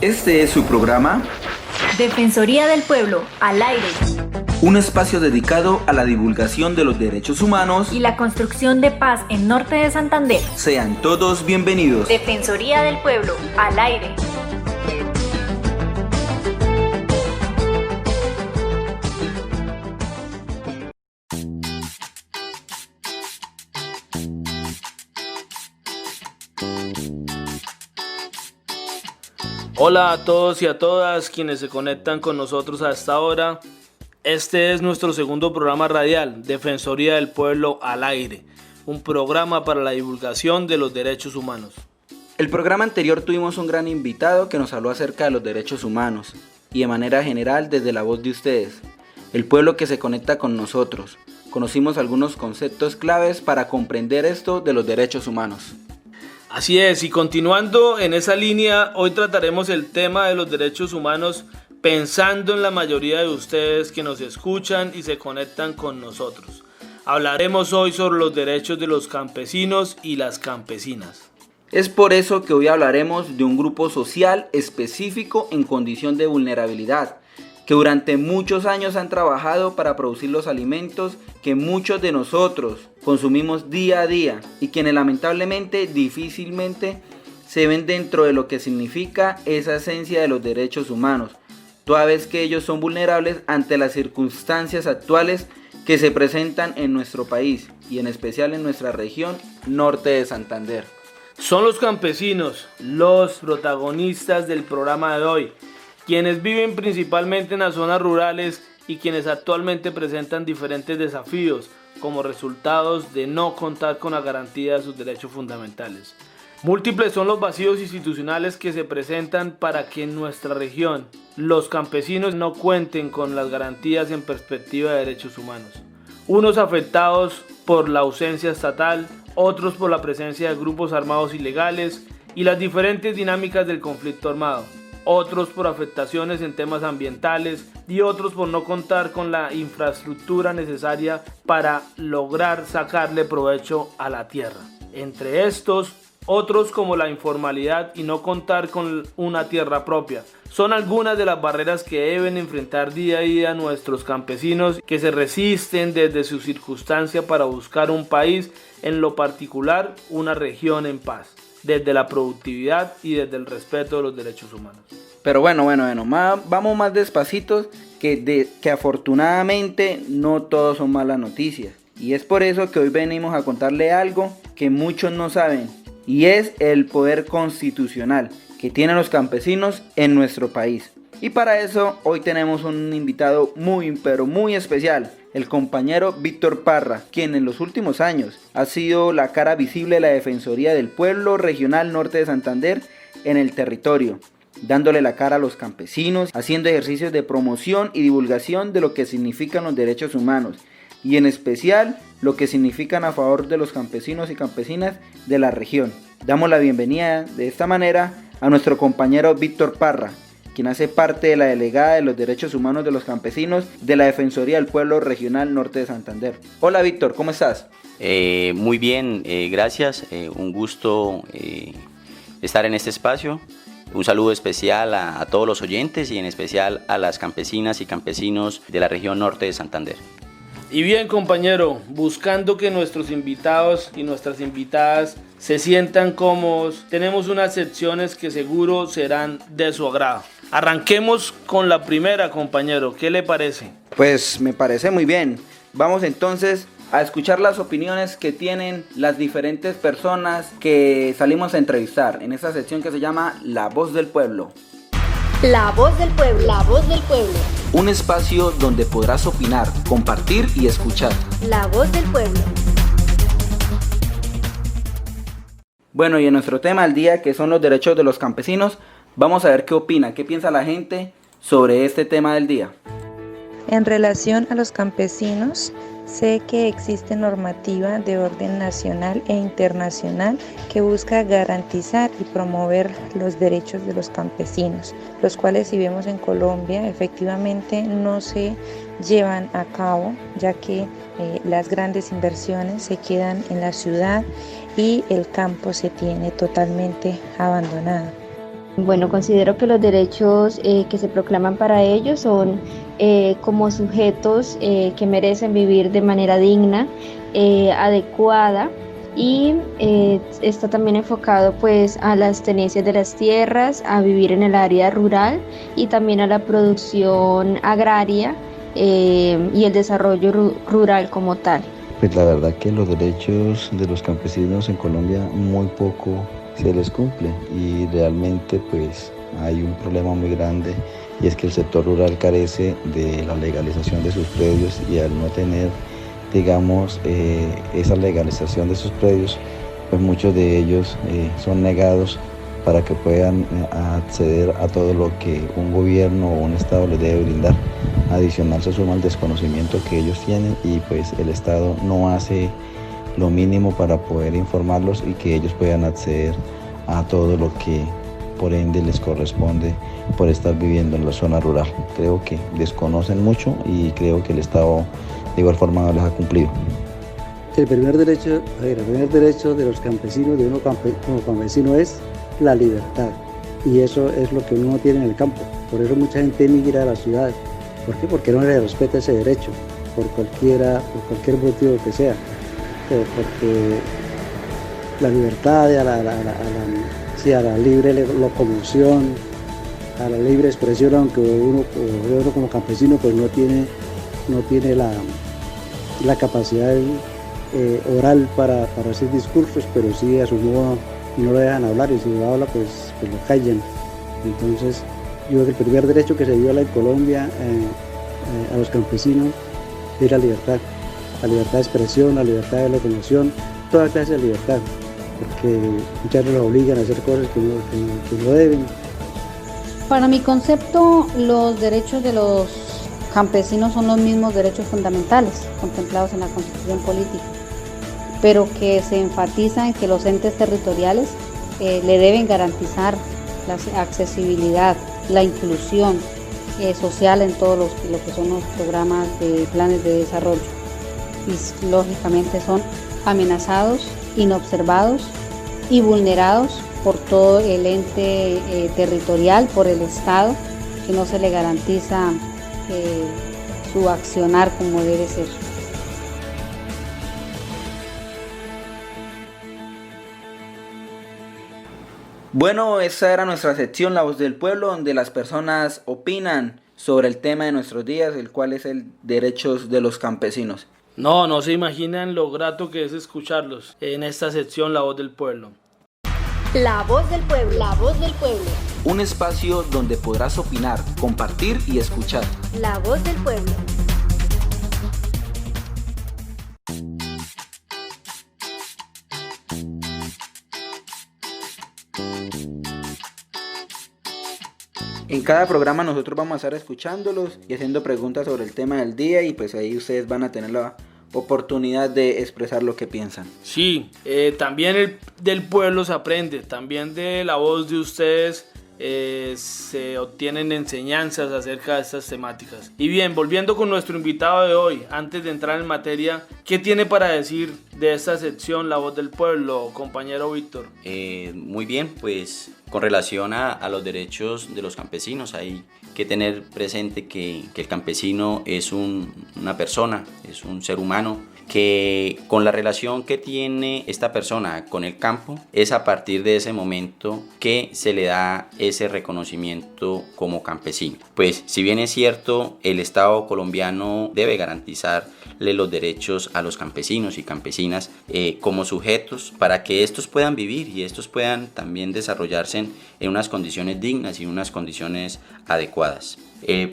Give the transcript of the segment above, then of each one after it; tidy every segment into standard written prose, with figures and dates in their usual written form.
Este es su programa Defensoría del Pueblo, al aire. Un espacio dedicado a la divulgación de los derechos humanos Y la construcción de paz en Norte de Santander. Sean todos bienvenidos. Defensoría del Pueblo, al aire. Hola a todos y a todas quienes se conectan con nosotros a esta hora. Este es nuestro segundo programa radial, Defensoría del Pueblo al aire, un programa para la divulgación de los derechos humanos. El programa anterior tuvimos un gran invitado que nos habló acerca de los derechos humanos y de manera general desde la voz de ustedes, el pueblo que se conecta con nosotros. Conocimos algunos conceptos claves para comprender esto de los derechos humanos. Así es, y continuando en esa línea, hoy trataremos el tema de los derechos humanos pensando en la mayoría de ustedes que nos escuchan y se conectan con nosotros. Hablaremos hoy sobre los derechos de los campesinos y las campesinas. Es por eso que hoy hablaremos de un grupo social específico en condición de vulnerabilidad, que durante muchos años han trabajado para producir los alimentos que muchos de nosotros consumimos día a día y quienes lamentablemente difícilmente se ven dentro de lo que significa esa esencia de los derechos humanos, toda vez que ellos son vulnerables ante las circunstancias actuales que se presentan en nuestro país y en especial en nuestra región norte de Santander. Son los campesinos los protagonistas del programa de hoy, quienes viven principalmente en las zonas rurales y quienes actualmente presentan diferentes desafíos como resultados de no contar con la garantía de sus derechos fundamentales. Múltiples son los vacíos institucionales que se presentan para que en nuestra región los campesinos no cuenten con las garantías en perspectiva de derechos humanos. Unos afectados por la ausencia estatal, otros por la presencia de grupos armados ilegales y las diferentes dinámicas del conflicto armado. Otros por afectaciones en temas ambientales y otros por no contar con la infraestructura necesaria para lograr sacarle provecho a la tierra. Entre estos, otros como la informalidad y no contar con una tierra propia. Son algunas de las barreras que deben enfrentar día a día nuestros campesinos que se resisten desde su circunstancia para buscar un país, en lo particular una región en paz, desde la productividad y desde el respeto de los derechos humanos. Pero bueno, vamos más despacitos que afortunadamente no todos son malas noticias. Y es por eso que hoy venimos a contarle algo que muchos no saben, y es el poder constitucional que tienen los campesinos en nuestro país. Y para eso hoy tenemos un invitado muy especial, el compañero Víctor Parra, quien en los últimos años ha sido la cara visible de la Defensoría del Pueblo Regional Norte de Santander en el territorio, dándole la cara a los campesinos, haciendo ejercicios de promoción y divulgación de lo que significan los derechos humanos, y en especial lo que significan a favor de los campesinos y campesinas de la región. Damos la bienvenida de esta manera a nuestro compañero Víctor Parra, quien hace parte de la delegada de los derechos humanos de los campesinos de la Defensoría del Pueblo Regional Norte de Santander. Hola Víctor, ¿cómo estás? Muy bien, gracias, un gusto estar en este espacio. Un saludo especial a todos los oyentes y en especial a las campesinas y campesinos de la región norte de Santander. Y bien, compañero, buscando que nuestros invitados y nuestras invitadas se sientan cómodos, tenemos unas secciones que seguro serán de su agrado. Arranquemos con la primera, compañero, ¿qué le parece? Pues me parece muy bien. Vamos entonces a escuchar las opiniones que tienen las diferentes personas que salimos a entrevistar en esta sección que se llama La Voz del Pueblo. La voz del pueblo, la voz del pueblo. Un espacio donde podrás opinar, compartir y escuchar. La voz del pueblo. Bueno, y en nuestro tema del día, que son los derechos de los campesinos, vamos a ver qué opina, qué piensa la gente sobre este tema del día. En relación a los campesinos, sé que existe normativa de orden nacional e internacional que busca garantizar y promover los derechos de los campesinos, los cuales, si vemos en Colombia, efectivamente no se llevan a cabo, ya que las grandes inversiones se quedan en la ciudad y el campo se tiene totalmente abandonado. Bueno, considero que los derechos que se proclaman para ellos son como sujetos que merecen vivir de manera digna, adecuada, y está también enfocado pues a las tenencias de las tierras, a vivir en el área rural y también a la producción agraria y el desarrollo rural como tal. Pues la verdad que los derechos de los campesinos en Colombia muy poco se les cumple y realmente pues hay un problema muy grande, y es que el sector rural carece de la legalización de sus predios, y al no tener, digamos, esa legalización de sus predios, pues muchos de ellos son negados para que puedan acceder a todo lo que un gobierno o un estado les debe brindar. Adicional se suma el desconocimiento que ellos tienen, y pues el estado no hace lo mínimo para poder informarlos y que ellos puedan acceder a todo lo que por ende les corresponde por estar viviendo en la zona rural. Creo que desconocen mucho y creo que el Estado de igual forma no les ha cumplido. El primer derecho de los campesinos, de uno como campesino, es la libertad, y eso es lo que uno tiene en el campo. Por eso mucha gente emigra a las ciudades. ¿Por qué? Porque no le respeta ese derecho, por cualquier motivo que sea. Porque la libertad a la libre locomoción, a la libre expresión, aunque uno como campesino pues no tiene la capacidad oral para hacer discursos, pero sí a su modo no lo dejan hablar, y si lo habla pues lo callan. Entonces yo creo que el primer derecho que se viola en Colombia a los campesinos es la libertad de expresión, la libertad de locomoción, toda clase de libertad, porque muchas veces los obligan a hacer cosas que no deben. Para mi concepto, los derechos de los campesinos son los mismos derechos fundamentales contemplados en la Constitución Política, pero que se enfatiza en que los entes territoriales le deben garantizar la accesibilidad, la inclusión social en todos lo que son los programas de planes de desarrollo. Y lógicamente son amenazados, inobservados y vulnerados por todo el ente territorial, por el Estado, que no se le garantiza su accionar como debe ser. Bueno, esa era nuestra sección La Voz del Pueblo, donde las personas opinan sobre el tema de nuestros días, el cual es el derechos de los campesinos. No se imaginan lo grato que es escucharlos en esta sección La Voz del Pueblo. La Voz del Pueblo. La Voz del Pueblo. Un espacio donde podrás opinar, compartir y escuchar. La Voz del Pueblo. En cada programa nosotros vamos a estar escuchándolos y haciendo preguntas sobre el tema del día, y pues ahí ustedes van a tener la oportunidad de expresar lo que piensan. Sí, también del pueblo se aprende, también de la voz de ustedes se obtienen enseñanzas acerca de estas temáticas. Y bien, volviendo con nuestro invitado de hoy, antes de entrar en materia, ¿qué tiene para decir de esta sección La Voz del Pueblo, compañero Víctor? Muy bien, pues con relación a los derechos de los campesinos, hay que tener presente que el campesino es una persona, es un ser humano, que con la relación que tiene esta persona con el campo, es a partir de ese momento que se le da ese reconocimiento como campesino. Pues si bien es cierto, el Estado colombiano debe garantizarle los derechos a los campesinos y campesinas como sujetos, para que estos puedan vivir y estos puedan también desarrollarse en unas condiciones dignas y unas condiciones adecuadas.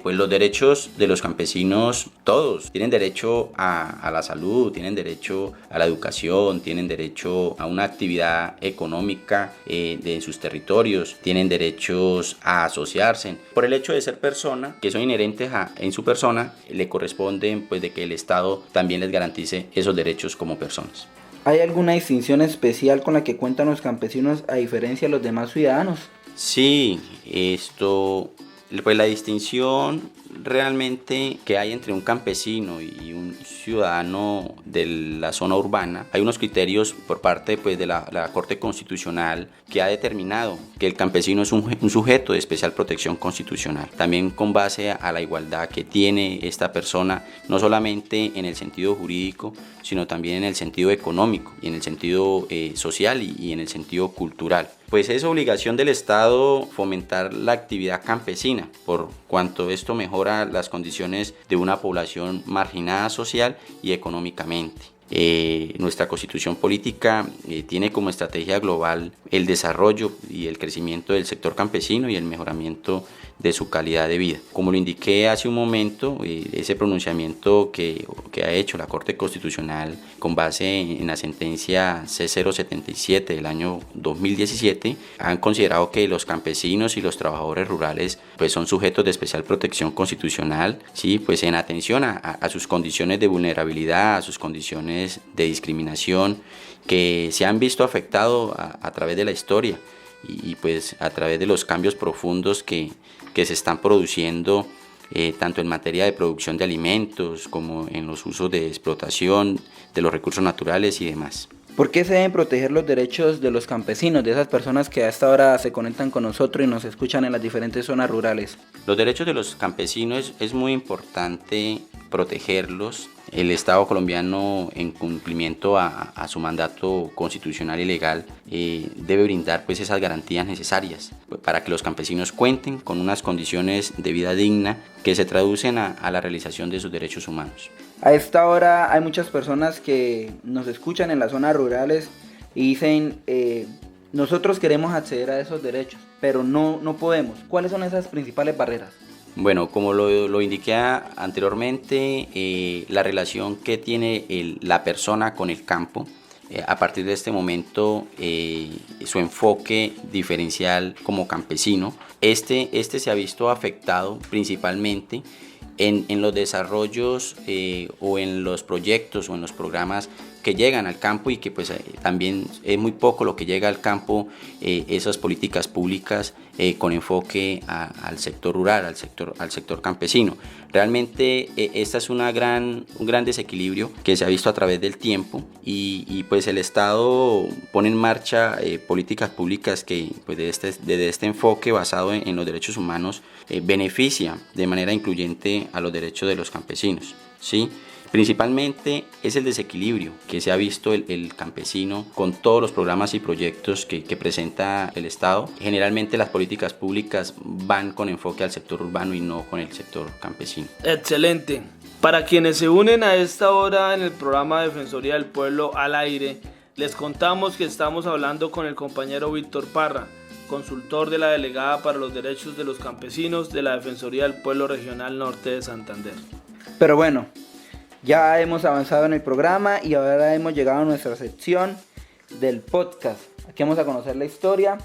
Pues los derechos de los campesinos, todos tienen derecho a la salud, tienen derecho a la educación, tienen derecho a una actividad económica en sus territorios, tienen derechos a asociarse. Por el hecho de ser persona, que son inherentes en su persona, le corresponde pues de que el Estado también les garantice esos derechos como personas. ¿Hay alguna distinción especial con la que cuentan los campesinos a diferencia de los demás ciudadanos? Sí, pues la distinción realmente que hay entre un campesino y un ciudadano de la zona urbana, hay unos criterios por parte pues, de la Corte Constitucional que ha determinado que el campesino es un sujeto de especial protección constitucional, también con base a la igualdad que tiene esta persona, no solamente en el sentido jurídico, sino también en el sentido económico y en el sentido social y en el sentido cultural. Pues es obligación del Estado fomentar la actividad campesina, por cuanto esto mejora las condiciones de una población marginada social y económicamente. Nuestra constitución política tiene como estrategia global el desarrollo y el crecimiento del sector campesino y el mejoramiento de su calidad de vida. Como lo indiqué hace un momento, ese pronunciamiento que ha hecho la Corte Constitucional con base en la sentencia C077 del año 2017, han considerado que los campesinos y los trabajadores rurales pues, son sujetos de especial protección constitucional, ¿sí? Pues en atención a sus condiciones de vulnerabilidad, a sus condiciones de discriminación que se han visto afectados a través de la historia y pues a través de los cambios profundos que se están produciendo tanto en materia de producción de alimentos como en los usos de explotación de los recursos naturales y demás. ¿Por qué se deben proteger los derechos de los campesinos, de esas personas que a esta hora se conectan con nosotros y nos escuchan en las diferentes zonas rurales? Los derechos de los campesinos es muy importante protegerlos. El Estado colombiano, en cumplimiento a su mandato constitucional y legal, debe brindar pues, esas garantías necesarias para que los campesinos cuenten con unas condiciones de vida digna que se traducen a la realización de sus derechos humanos. A esta hora hay muchas personas que nos escuchan en las zonas rurales y dicen, nosotros queremos acceder a esos derechos, pero no podemos. ¿Cuáles son esas principales barreras? Bueno, como lo indiqué anteriormente, la relación que tiene la persona con el campo, a partir de este momento, su enfoque diferencial como campesino, este se ha visto afectado principalmente en los desarrollos o en los proyectos o en los programas que llegan al campo y que pues también es muy poco lo que llega al campo, esas políticas públicas con enfoque al sector rural, al sector campesino. Realmente esta es un gran desequilibrio que se ha visto a través del tiempo y pues el Estado pone en marcha políticas públicas que pues desde este enfoque basado en los derechos humanos beneficia de manera incluyente a los derechos de los campesinos, ¿sí? Principalmente es el desequilibrio que se ha visto el campesino con todos los programas y proyectos que presenta el Estado. Generalmente las políticas públicas van con enfoque al sector urbano y no con el sector campesino. Excelente. Para quienes se unen a esta hora en el programa Defensoría del Pueblo al aire, les contamos que estamos hablando con el compañero Víctor Parra, consultor de la Delegada para los Derechos de los Campesinos de la Defensoría del Pueblo Regional Norte de Santander. Pero bueno, ya hemos avanzado en el programa y ahora hemos llegado a nuestra sección del podcast. Aquí vamos a conocer la historia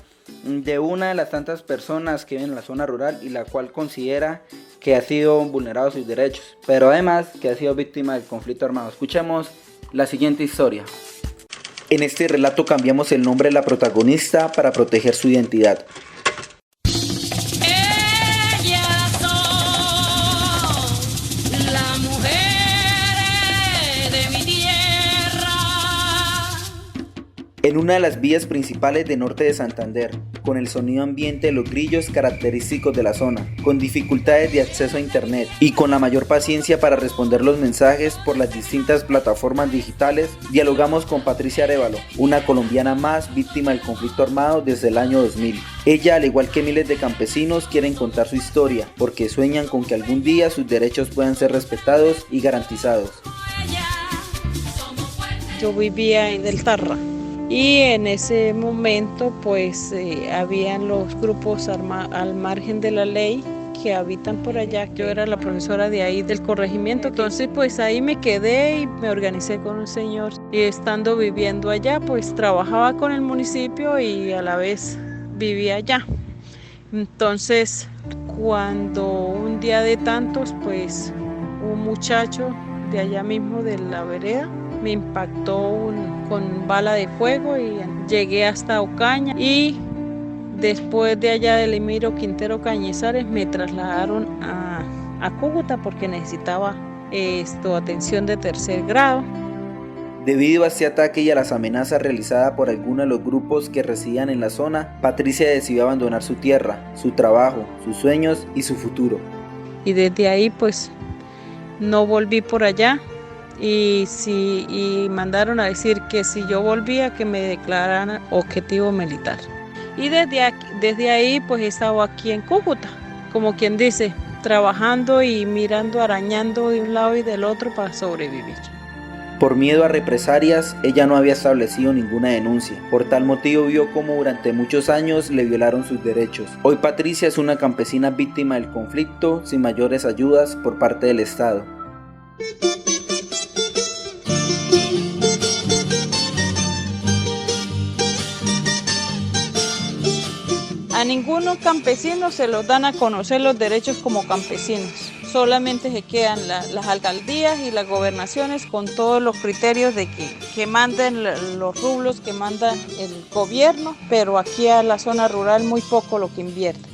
de una de las tantas personas que viven en la zona rural y la cual considera que ha sido vulnerado sus derechos, pero además que ha sido víctima del conflicto armado. Escuchemos la siguiente historia. En este relato cambiamos el nombre de la protagonista para proteger su identidad. En una de las vías principales de norte de Santander, con el sonido ambiente de los grillos característicos de la zona, con dificultades de acceso a internet y con la mayor paciencia para responder los mensajes por las distintas plataformas digitales, dialogamos con Patricia Arévalo, una colombiana más víctima del conflicto armado desde el año 2000. Ella, al igual que miles de campesinos, quieren contar su historia porque sueñan con que algún día sus derechos puedan ser respetados y garantizados. Yo vivía en el Tarra. Y en ese momento pues habían los grupos al margen de la ley que habitan por allá. Yo era la profesora de ahí del corregimiento, entonces pues ahí me quedé y me organicé con un señor. Y estando viviendo allá pues trabajaba con el municipio y a la vez vivía allá. Entonces cuando un día de tantos pues un muchacho de allá mismo de la vereda me impactó con bala de fuego y llegué hasta Ocaña y después de allá del Emiro Quintero Cañizares me trasladaron a Cúcuta porque necesitaba atención de tercer grado. Debido a este ataque y a las amenazas realizadas por algunos de los grupos que residían en la zona, Patricia decidió abandonar su tierra, su trabajo, sus sueños y su futuro. Y desde ahí pues no volví por allá y mandaron a decir que si yo volvía que me declararan objetivo militar. Y desde ahí pues he estado aquí en Cúcuta, como quien dice, trabajando y mirando, arañando de un lado y del otro para sobrevivir. Por miedo a represalias, ella no había establecido ninguna denuncia. Por tal motivo vio cómo durante muchos años le violaron sus derechos. Hoy Patricia es una campesina víctima del conflicto sin mayores ayudas por parte del Estado. A ninguno campesino se los dan a conocer los derechos como campesinos. Solamente se quedan las alcaldías y las gobernaciones con todos los criterios de que manden los rublos que manda el gobierno, pero aquí a la zona rural muy poco lo que invierte.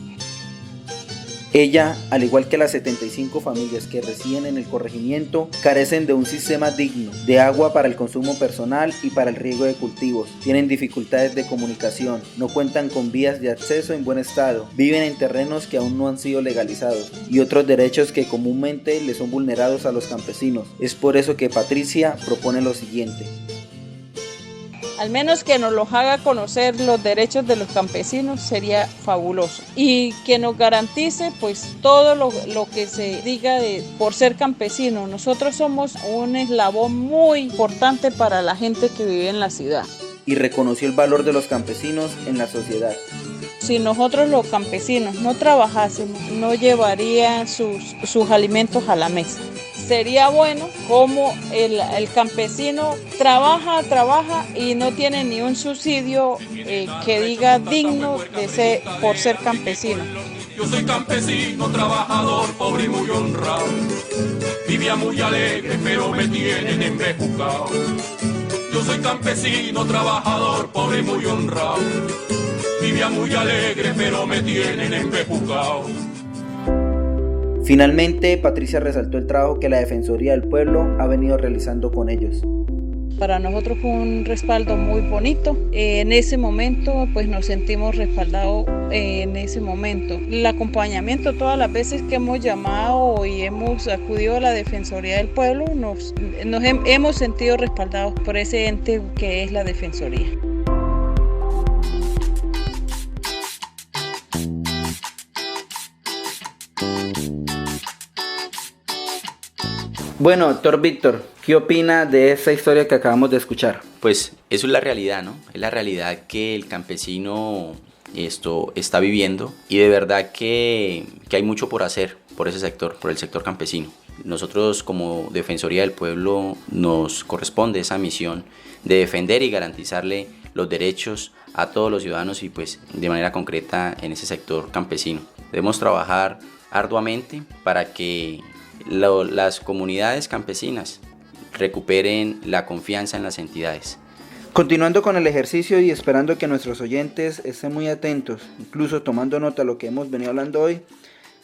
Ella, al igual que las 75 familias que residen en el corregimiento, carecen de un sistema digno, de agua para el consumo personal y para el riego de cultivos. Tienen dificultades de comunicación, no cuentan con vías de acceso en buen estado, viven en terrenos que aún no han sido legalizados y otros derechos que comúnmente les son vulnerados a los campesinos. Es por eso que Patricia propone lo siguiente. Al menos que nos los haga conocer los derechos de los campesinos sería fabuloso. Y que nos garantice pues todo lo que se diga por ser campesino. Nosotros somos un eslabón muy importante para la gente que vive en la ciudad. Y reconoció el valor de los campesinos en la sociedad. Si nosotros los campesinos no trabajásemos, no llevarían sus alimentos a la mesa. Sería bueno como el campesino trabaja y no tiene ni un subsidio que diga digno por ser campesino. Yo soy campesino, trabajador, pobre y muy honrado. Vivía muy alegre, pero me tienen embejucado. Yo soy campesino, trabajador, pobre y muy honrado. Vivía muy alegre, pero me tienen embejucado. Finalmente, Patricia resaltó el trabajo que la Defensoría del Pueblo ha venido realizando con ellos. Para nosotros fue un respaldo muy bonito. En ese momento pues nos sentimos respaldados en ese momento. El acompañamiento todas las veces que hemos llamado y hemos acudido a la Defensoría del Pueblo, nos hemos sentido respaldados por ese ente que es la Defensoría. Bueno, doctor Víctor, ¿qué opina de esta historia que acabamos de escuchar? Pues eso es la realidad, ¿no? Es la realidad que el campesino está viviendo y de verdad que hay mucho por hacer por ese sector, por el sector campesino. Nosotros como Defensoría del Pueblo nos corresponde esa misión de defender y garantizarle los derechos a todos los ciudadanos y pues de manera concreta en ese sector campesino. Debemos trabajar arduamente para que las comunidades campesinas recuperen la confianza en las entidades. Continuando con el ejercicio y esperando que nuestros oyentes estén muy atentos, incluso tomando nota de lo que hemos venido hablando hoy,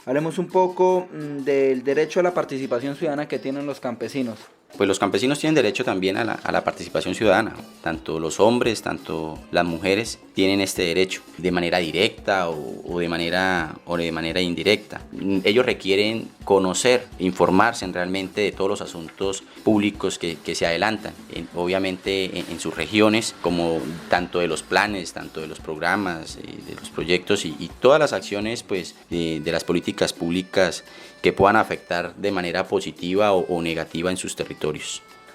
hablemos un poco del derecho a la participación ciudadana que tienen los campesinos. Pues los campesinos tienen derecho también a la participación ciudadana. Tanto los hombres, tanto las mujeres tienen este derecho de manera directa o de manera indirecta. Ellos requieren conocer, informarse realmente de todos los asuntos públicos que se adelantan, obviamente en sus regiones, como tanto de los planes, tanto de los programas, de los proyectos y todas las acciones pues, de las políticas públicas que puedan afectar de manera positiva o negativa en sus territorios.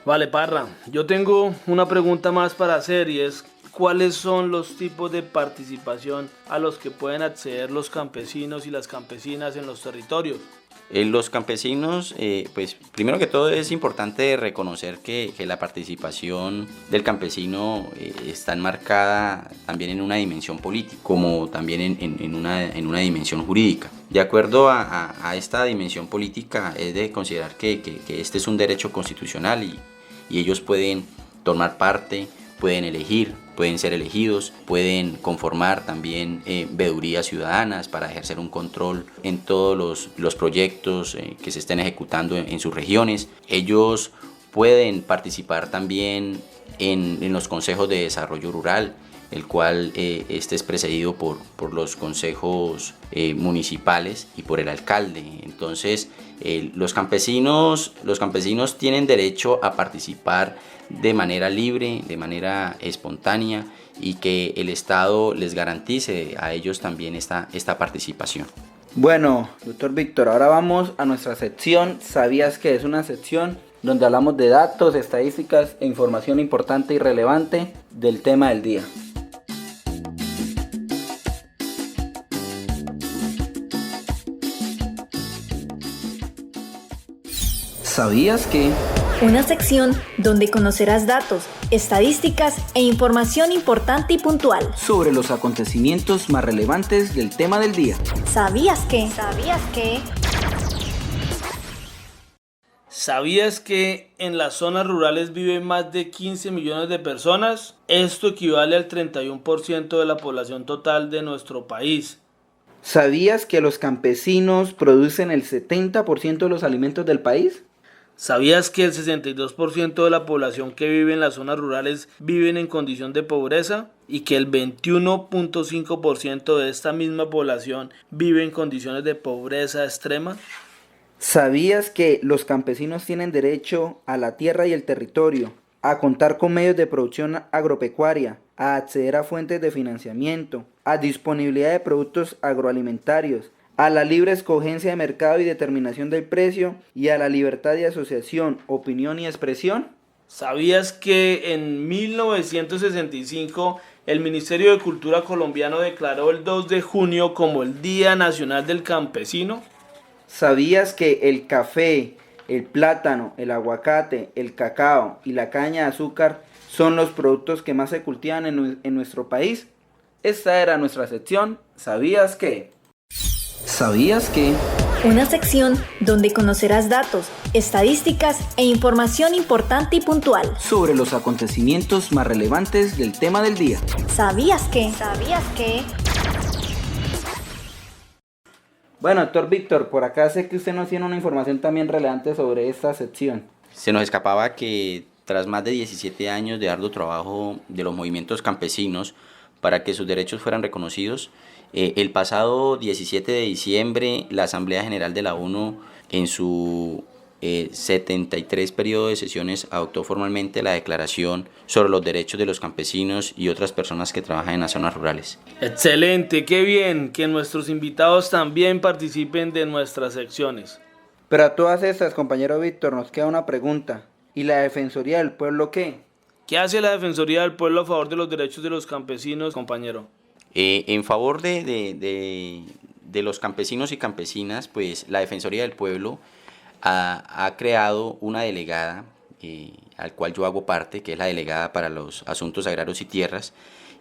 Vale, Parra, yo tengo una pregunta más para hacer y es ¿cuáles son los tipos de participación a los que pueden acceder los campesinos y las campesinas en los territorios? Los campesinos, pues primero que todo es importante reconocer que la participación del campesino está enmarcada también en una dimensión política, como también en una dimensión jurídica. De acuerdo a esta dimensión política es de considerar que este es un derecho constitucional y ellos pueden tomar parte, pueden elegir, pueden ser elegidos, pueden conformar también veedurías ciudadanas para ejercer un control en todos los proyectos que se estén ejecutando en sus regiones. Ellos pueden participar también en los consejos de desarrollo rural, el cual este es precedido por los consejos municipales y por el alcalde. Entonces los campesinos tienen derecho a participar de manera libre, de manera espontánea, y que el Estado les garantice a ellos también esta participación. Bueno, doctor Víctor, ahora vamos a nuestra sección. ¿Sabías que es una sección donde hablamos de datos, estadísticas e información importante y relevante del tema del día? ¿Sabías que? Una sección donde conocerás datos, estadísticas e información importante y puntual sobre los acontecimientos más relevantes del tema del día. ¿Sabías que? ¿Sabías que? ¿Sabías que en las zonas rurales viven más de 15 millones de personas? Esto equivale al 31% de la población total de nuestro país. ¿Sabías que los campesinos producen el 70% de los alimentos del país? ¿Sabías que el 62% de la población que vive en las zonas rurales viven en condición de pobreza? Y que el 21.5% de esta misma población vive en condiciones de pobreza extrema. ¿Sabías que los campesinos tienen derecho a la tierra y el territorio, a contar con medios de producción agropecuaria, a acceder a fuentes de financiamiento, a disponibilidad de productos agroalimentarios, a la libre escogencia de mercado y determinación del precio, y a la libertad de asociación, opinión y expresión? ¿Sabías que en 1965 el Ministerio de Cultura colombiano declaró el 2 de junio como el Día Nacional del Campesino? ¿Sabías que el café, el plátano, el aguacate, el cacao y la caña de azúcar son los productos que más se cultivan en nuestro país? Esta era nuestra sección ¿Sabías que? ¿Sabías que? Una sección donde conocerás datos, estadísticas e información importante y puntual sobre los acontecimientos más relevantes del tema del día. ¿Sabías que? ¿Sabías que? Bueno, doctor Víctor, por acá sé que usted nos tiene una información también relevante sobre esta sección. Se nos escapaba que tras más de 17 años de arduo trabajo de los movimientos campesinos para que sus derechos fueran reconocidos, el pasado 17 de diciembre la Asamblea General de la ONU en su 73 periodo de sesiones adoptó formalmente la Declaración sobre los derechos de los campesinos y otras personas que trabajan en las zonas rurales. Excelente, qué bien que nuestros invitados también participen de nuestras secciones. Pero a todas estas, compañero Víctor, nos queda una pregunta. ¿Y la Defensoría del Pueblo qué? ¿Qué hace la Defensoría del Pueblo a favor de los derechos de los campesinos, compañero? En favor de los campesinos y campesinas, pues la Defensoría del Pueblo ha creado una delegada, al cual yo hago parte, que es la delegada para los asuntos agrarios y tierras,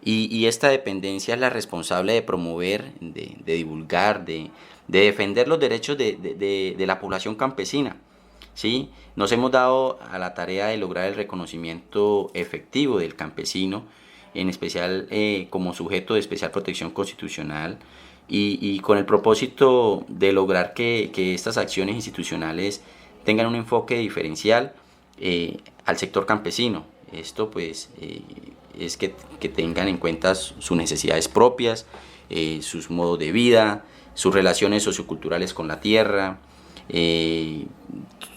y esta dependencia es la responsable de promover, de divulgar, de defender los derechos de la población campesina. ¿Sí? Nos hemos dado a la tarea de lograr el reconocimiento efectivo del campesino, en especial como sujeto de especial protección constitucional, y con el propósito de lograr que estas acciones institucionales tengan un enfoque diferencial al sector campesino. Esto pues es que tengan en cuenta sus necesidades propias, sus modos de vida, sus relaciones socioculturales con la tierra,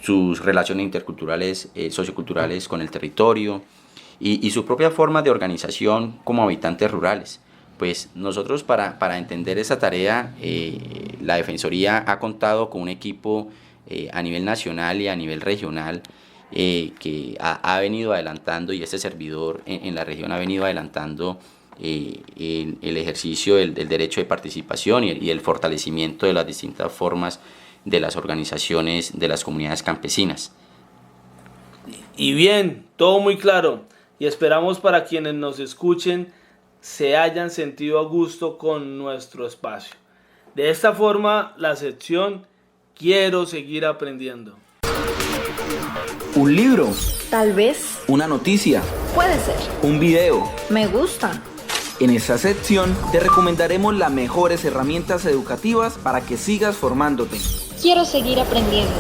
sus relaciones interculturales, socioculturales con el territorio, y su propia forma de organización como habitantes rurales. Pues nosotros para entender esa tarea, la Defensoría ha contado con un equipo a nivel nacional y a nivel regional que ha venido adelantando, y este servidor en la región ha venido adelantando el ejercicio del derecho de participación y el fortalecimiento de las distintas formas de las organizaciones de las comunidades campesinas. Y bien, todo muy claro, y esperamos para quienes nos escuchen se hayan sentido a gusto con nuestro espacio. De esta forma, la sección Quiero seguir aprendiendo. Un libro. Tal vez. Una noticia. Puede ser. Un video. Me gusta. En esta sección te recomendaremos las mejores herramientas educativas para que sigas formándote. Quiero seguir aprendiendo.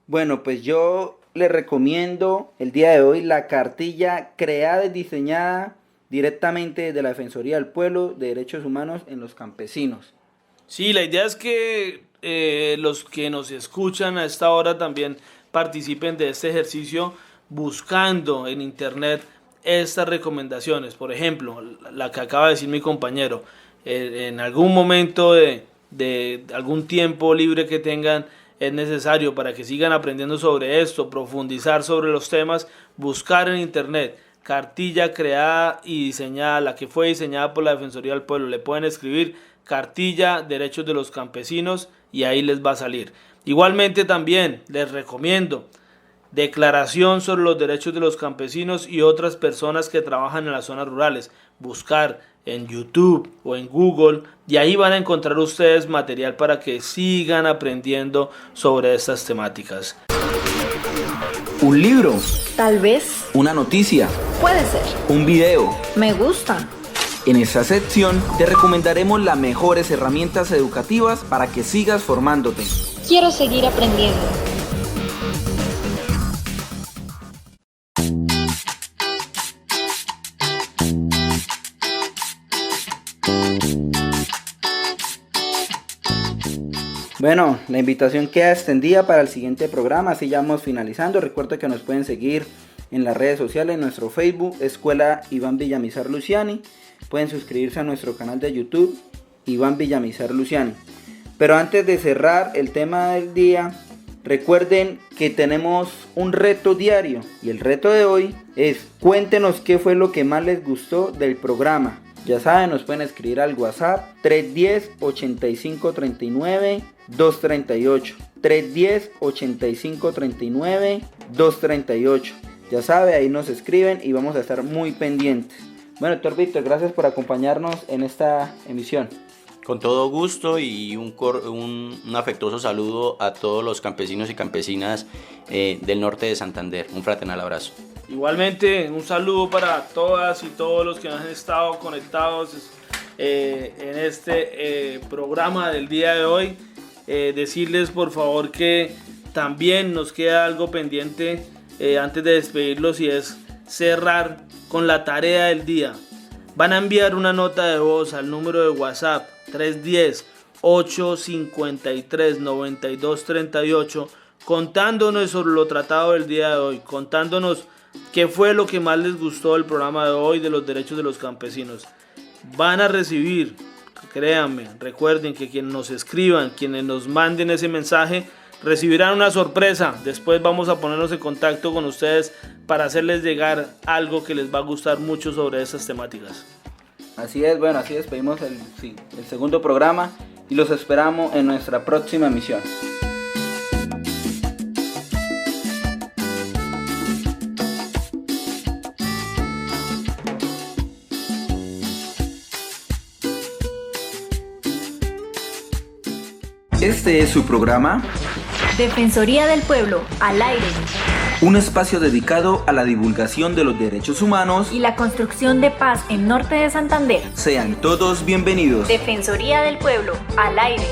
Bueno, pues yo les recomiendo el día de hoy la cartilla creada y diseñada directamente desde la Defensoría del Pueblo de Derechos Humanos en los Campesinos. Sí, la idea es que los que nos escuchan a esta hora también participen de este ejercicio buscando en internet estas recomendaciones. Por ejemplo, la que acaba de decir mi compañero, en algún momento de algún tiempo libre que tengan, es necesario para que sigan aprendiendo sobre esto, profundizar sobre los temas, buscar en internet cartilla creada y diseñada, la que fue diseñada por la Defensoría del Pueblo. Le pueden escribir cartilla Derechos de los Campesinos y ahí les va a salir. Igualmente también les recomiendo Declaración sobre los Derechos de los Campesinos y otras personas que trabajan en las zonas rurales. Buscar en YouTube o en Google y ahí van a encontrar ustedes material para que sigan aprendiendo sobre estas temáticas. Un libro. Tal vez. Una noticia. Puede ser. Un video. Me gusta. En esta sección te recomendaremos las mejores herramientas educativas para que sigas formándote. Quiero seguir aprendiendo. Bueno, la invitación queda extendida para el siguiente programa, así ya vamos finalizando. Recuerda que nos pueden seguir en las redes sociales, en nuestro Facebook, Escuela Iván Villamizar Luciani. Pueden suscribirse a nuestro canal de YouTube, Iván Villamizar Luciani. Pero antes de cerrar el tema del día, recuerden que tenemos un reto diario. Y el reto de hoy es, cuéntenos qué fue lo que más les gustó del programa. Ya saben, nos pueden escribir al WhatsApp 310-8539-238. 310-8539-238. Ya sabe, ahí nos escriben y vamos a estar muy pendientes. Bueno, doctor Víctor, gracias por acompañarnos en esta emisión. Con todo gusto y un afectuoso saludo a todos los campesinos y campesinas del norte de Santander. Un fraternal abrazo. Igualmente, un saludo para todas y todos los que han estado conectados en este programa del día de hoy. Decirles por favor que también nos queda algo pendiente antes de despedirlos, y es cerrar con la tarea del día. Van a enviar una nota de voz al número de WhatsApp 310-853-9238 contándonos sobre lo tratado del día de hoy, contándonos qué fue lo que más les gustó del programa de hoy de los derechos de los campesinos. Van a recibir, créanme, recuerden que quienes nos escriban, quienes nos manden ese mensaje, recibirán una sorpresa. Después vamos a ponernos en contacto con ustedes para hacerles llegar algo que les va a gustar mucho sobre esas temáticas. Así es, bueno, así despedimos el segundo programa y los esperamos en nuestra próxima emisión. Este es su programa Defensoría del Pueblo, al aire. Un espacio dedicado a la divulgación de los derechos humanos Y la construcción de paz en Norte de Santander. Sean todos bienvenidos. Defensoría del Pueblo, al aire.